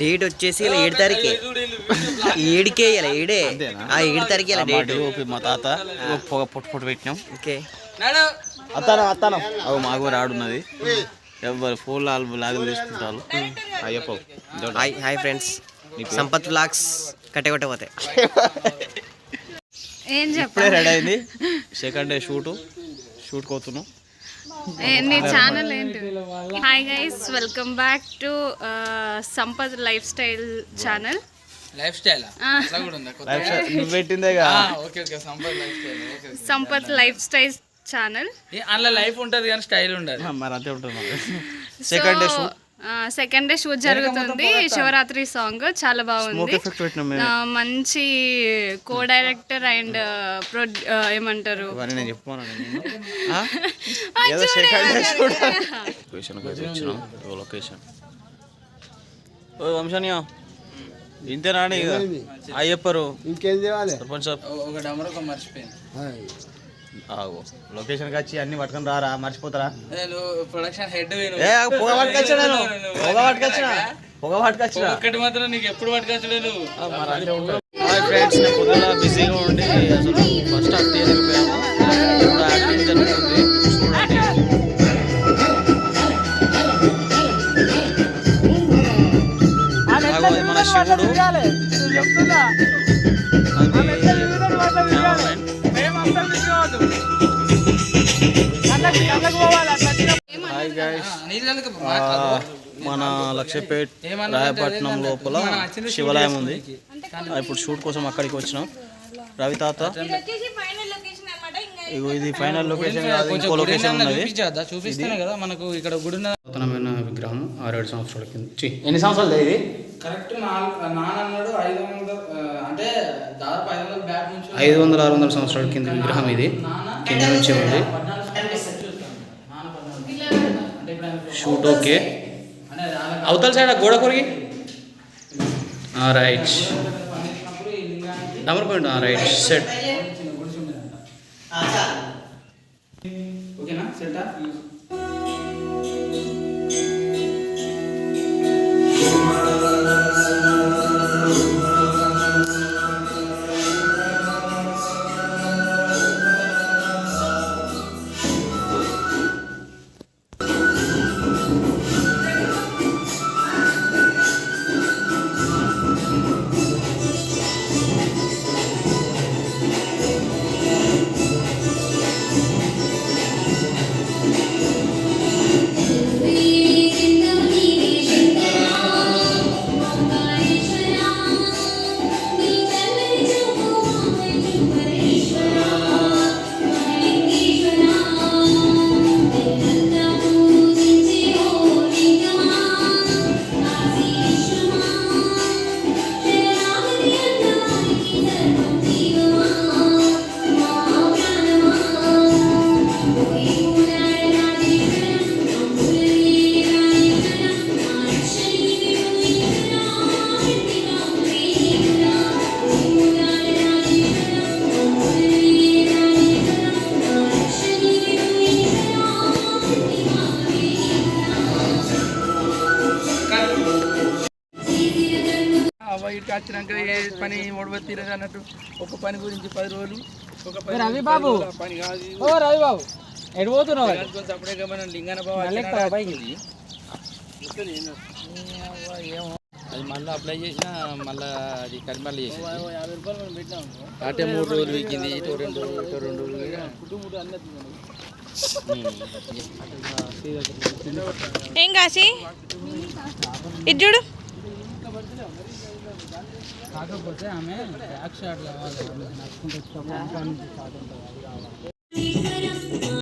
Date వచ్చేసి ఇలా 7 తారీఖే 7కే ఇలా 7 తారీఖు ఇలా డేట్. మా తాత పొట్టు పెట్టినాం. ఓకే అత్తాను అవు మాకు రాడున్నది. ఎవరు ఫోన్ లాగులు తీసుకుంటారు. Ayyappa hi friends, Sampath vlogs కట్టెకొట్టపోతాయి. ఏం ఇప్పుడే రెడీ అయింది. సెకండ్ డే షూట్ కోతున్నాం. నీ ఛానల్ ఏంటి? Hi guys, welcome back to Sampath life style channel. Sampath life style channel. అందులో లైఫ్ ఉంటుంది కానీ స్టైల్ ఉండదు. మరి అంతే ఉంటుంది. సెకండ్ డే షూట్ జరుగుతుంది. శివరాత్రి సాంగ్ చాలా బాగుంది. మంచి కో డైరెక్టర్ అండ్ ఏమంటారు లొకేషన్ వంశానియా ఇంతేనా? అయ్యప్పరు ఇంకేం చేయాలి? మర్చిపోయింది. లొకేషన్కి వచ్చి అన్ని పట్టుకొని రారా, మర్చిపోతారా? ప్రొడక్షన్ హెడ్ పొగ పట్టుకొచ్చిన ఒక్కటి మాత్రం నీకు ఎప్పుడు పట్టుకొచ్చలేదు. ఫ్రెండ్స్, నేను పొద్దున బిజీగా ఉండి అసలు ఫస్ట్ హాఫ్ తీయలేకపోయాము. ఇప్పుడు యాక్టింగ్ జరుగుతుంది. చూడండి, మన శివుడు మన లక్ష్యపేట్ రాయపట్నం లోపల శివాలయం ఉంది. ఇప్పుడు షూట్ కోసం అక్కడికి వచ్చినాం. రవి తాత ఇది ఫైనల్ లొకేషన్ కాదు, ఇంకో లొకేషన్ ఉన్నది. చూపిస్తాను కదా మనకు ఇక్కడ గుడి నూతనమైన విగ్రహం 6-7 సంవత్సరాల కింద. ఎన్ని సంవత్సరాలు ఇది? కరెక్ట్ నాన్నన్నాడు 500, అంటే దాదాపు 500 బ్యాక్ నుంచి 500-600 సంవత్సరాల కింద విగ్రహం ఇది. కింద నుంచి ఉంది. Shoot okay. అవతల సైడ్ గోడ కొరికి right number point right set. ఓకేనా సెటా? ఇటు వచ్చినాక ఏ పని మూడు తీరదు అన్నట్టు. ఒక పని గురించి 10 రోజులు ఒక పని రవి బాబు పని కాదు. రవి బాబు ఎటు పోతున్నావు? అప్పుడే మనం లింగాన బాబు అది మళ్ళీ అప్లై చేసిన, మళ్ళీ అది కరిమల్లి చేసి 50 రూపాయలు మనం పెట్టినాం. అంటే 3 రోజులు వీకింది, ఇటు 2 ఏం కాసి ఇటు చూడు. కాకపోతే ఆమె బ్యాక్ షాట్ కావాలి.